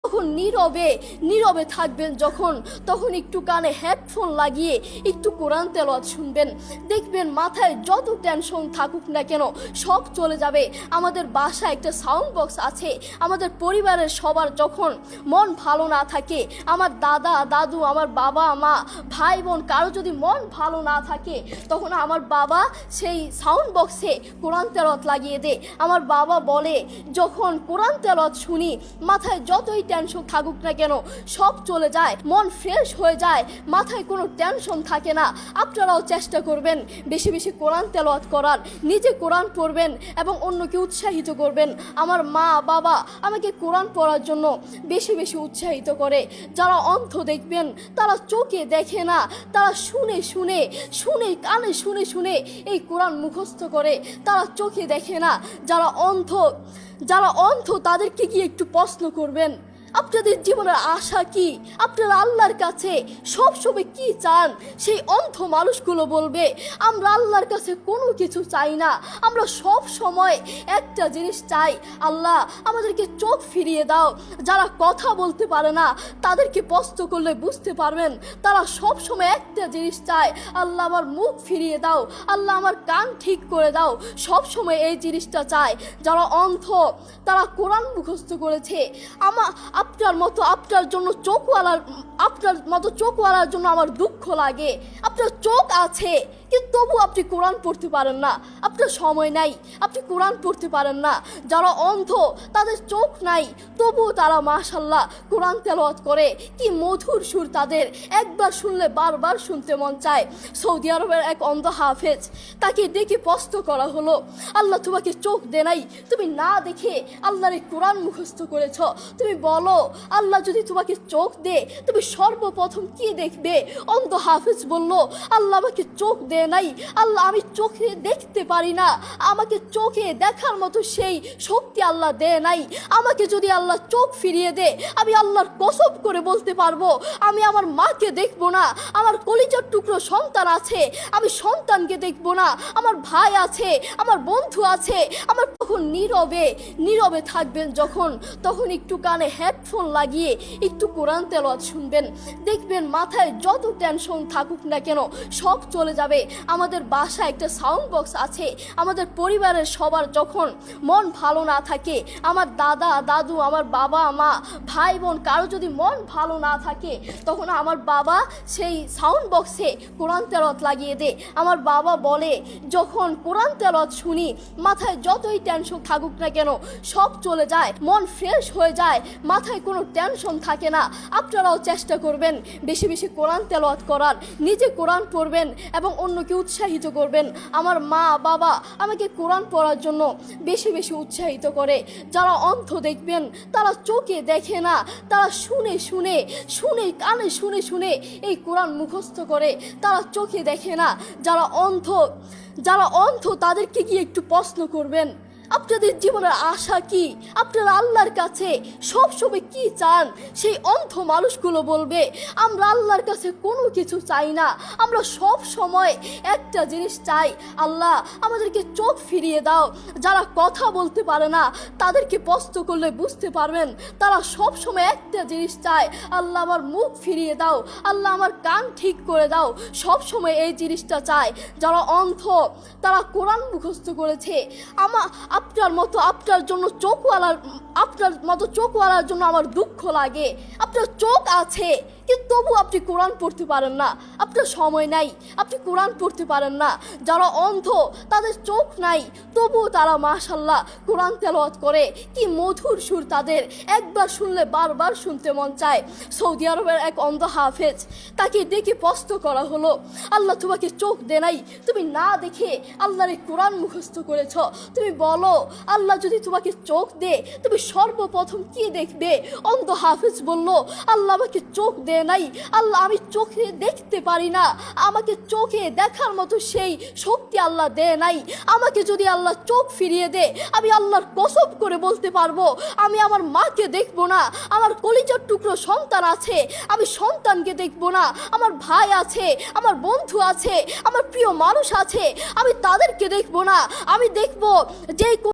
তখন নীরবে নীরবে থাকবেন যখন, তখন একটু কানে হেডফোন লাগিয়ে একটু কোরআন তেলাওয়াত শুনবেন। দেখবেন মাথায় যত টেনশন থাকুক না কেন সব চলে যাবে। আমাদের বাসায় একটা সাউন্ড বক্স আছে। আমাদের পরিবারের সবার যখন মন ভালো না থাকে, আমার দাদা দাদু, আমার বাবা মা, ভাই বোন, কারো যদি মন ভালো না থাকে, তখন আমার বাবা সেই সাউন্ড বক্সে কোরআন তেলাওয়াত লাগিয়ে দেয়। আমার বাবা বলে, যখন কোরআন তেলাওয়াত শুনি মাথায় যতই টেনশন থাকুক না কেন সব চলে যায়, মন ফ্রেশ হয়ে যায়, মাথায় কোনো টেনশন থাকে না। আপনারাও চেষ্টা করবেন বেশি বেশি কোরআন তেলাওয়াত করার, নিজে কোরআন পড়বেন এবং অন্যকে উৎসাহিত করবেন। আমার মা বাবা আমাকে কোরআন পড়ার জন্য বেশি বেশি উৎসাহিত করে। যারা অন্ধ দেখবেন তারা চোখে দেখে না, তারা শুনে শুনে শুনে কানে শুনে শুনে এই কোরআন মুখস্থ করে, তারা চোখে দেখে না। যারা অন্ধ তাদেরকে গিয়ে একটু প্রশ্ন করবেন, আপনাদের জীবনের আশা কি? আপনারা আল্লাহর কাছে সবসময় কি চান? সেই অন্ধ মানুষগুলো বলবে, আমরা আল্লাহর কাছে কোনো কিছু চাই না, আমরা সব সময় একটা জিনিস চাই, আল্লাহ আমাদেরকে চোখ ফিরিয়ে দাও। যারা কথা বলতে পারে না তাদেরকে প্রশ্ন করলে বুঝতে পারবেন, তারা সব সময় একটা জিনিস চায়, আল্লাহ আমার মুখ ফিরিয়ে দাও, আল্লাহ আমার কান ঠিক করে দাও, সব সময় এই জিনিসটা চায়। যারা অন্ধ তারা কোরআন মুখস্থ করেছে। আপনার মতো চোখওয়ালার জন্য আমার দুঃখ লাগে। আপনার চোখ আছে কিন্তু তবু আপনি কোরআন পড়তে পারেন না, আপনার সময় নাই, আপনি কোরআন পড়তে পারেন না। যারা অন্ধ তাদের চোখ নাই তবুও তারা মাশাআল্লাহ কোরআন তেলাওয়াত করে। কি মধুর সুর তাদের, একবার শুনলে বারবার শুনতে মন চায়। সৌদি আরবের এক অন্ধ হাফেজ, তাকে ডেকে প্রশ্ন করা হলো, আল্লাহ তোমাকে চোখ দে নাই, তুমি না দেখে আল্লাহর এই কোরআন মুখস্থ করেছ, তুমি বলো আল্লাহ যদি তোমাকে চোখ দে তুমি সর্বপ্রথম কি দেখবে? অন্ধ হাফেজ বলল, আল্লাহ আমাকে চোখ দে নাই, আল্লাহ আমি চোখে দেখতে পারি না, আমাকে চোখে দেখার মতো সেই শক্তি আল্লাহ দে নাই। আমাকে যদি আল্লাহ চোখ ফিরিয়ে দে, আমি আল্লাহর কসম করে বলতে পারবো আমি আমার মাকে দেখবো না, আমার কলিজার টুকরো সন্তান আছে আমি সন্তানকে দেখবো না, আমার ভাই আছে, আমার বন্ধু আছে। আমার তখন নীরবে থাকবেন যখন, তখন একটু কানে হেডফোন লাগিয়ে একটু কোরআন তেলাওয়াত শুনবেন। দেখবেন মাথায় যত টেনশন থাকুক না কেন সব চলে যাবে। আমাদের বাসায় একটা সাউন্ড বক্স আছে। আমাদের পরিবারের সবার যখন মন ভালো না থাকে, আমার দাদা দাদু, আমার বাবা মা, ভাই বোন, কারো যদি মন ভালো না থাকে, তখন আমার বাবা সেই সাউন্ড বক্সে কোরআন তেলাওয়াত লাগিয়ে দেয়। আমার বাবা বলে, যখন কোরআন তেলাওয়াত শুনি মাথায় যতই টেনশন থাকুক না কেন সব চলে যায়, মন ফ্রেশ হয়ে যায়, মাথায় কোনো টেনশন থাকে না। আপনারাও চেষ্টা করবেন বেশি বেশি কোরআন তেলাওয়াত করার, নিজে কোরআন পড়বেন এবং অন্যকে উৎসাহিত করবেন। আমার মা বাবা আমাকে কোরআন পড়ার জন্য বেশি বেশি উৎসাহিত করে। যারা অন্ধ দেখবেন তারা চোখে দেখে না, তারা শুনে শুনে শুনে কানে শুনে শুনে এই কোরআন মুখস্থ করে, তারা চোখে দেখে না। যারা অন্ধ তাদেরকে গিয়ে একটু প্রশ্ন করবেন, আপনাদের জীবনের আশা কি? আপনারা আল্লাহর কাছে সবসময় কি চান? সেই অন্ধ মানুষগুলো বলবে, আমরা আল্লাহর কাছে কোনো কিছু চাই না, আমরা সব সময় একটা জিনিস চাই, আল্লাহ আমাদেরকে চোখ ফিরিয়ে দাও। যারা কথা বলতে পারে না তাদেরকে প্রশ্ন করলে বুঝতে পারবেন, তারা সব সময় একটা জিনিস চায়, আল্লাহ আমার মুখ ফিরিয়ে দাও, আল্লাহ আমার কান ঠিক করে দাও, সব সময় এই জিনিসটা চায়। যারা অন্ধ তারা কোরআন মুখস্থ করেছে। আপনার মতো চোখওয়ালার জন্য আমার দুঃখ লাগে। আপনার চোখ আছে কিন্তু তবু আপনি কোরআন পড়তে পারেন না, আপনার সময় নাই, আপনি কোরআন পড়তে পারেন না। যারা অন্ধ তাদের চোখ নাই তবুও তারা মাশাআল্লাহ কোরআন তেলাওয়াত করে। কি মধুর সুর তাদের, একবার শুনলে বারবার শুনতে মন চায়। সৌদি আরবের এক অন্ধ হাফেজ, তাকে ডেকে প্রশ্ন করা হলো, আল্লাহ তোমাকে চোখ দে নাই, তুমি না দেখে আল্লাহর এই কোরআন মুখস্থ করেছ, তুমি বলো আল্লাহ যদি তোমাকে চোখ দে তুমি সর্বপ্রথম কি দেখবে? অন্ধ হাফেজ বলল, আল্লাহ আমাকে চোখ দে নাই, আল্লাহ আমি চোখে দেখতে পারি না, আমাকে চোখে দেখার মতো সেই শক্তি আল্লাহ দে নাই। আমাকে যদি আল্লাহ চোখ ফিরিয়ে দে, আমি আল্লাহর কসম করে বলতে পারবো আমি আমার মাকে দেখবো না, আমার কলিজার টুকরো সন্তান আছে আমি সন্তানকে দেখবো না, আমার ভাই আছে, আমার বন্ধু আছে, আমার প্রিয় মানুষ আছে আমি তাদেরকে দেখবো না। আমি দেখবো যে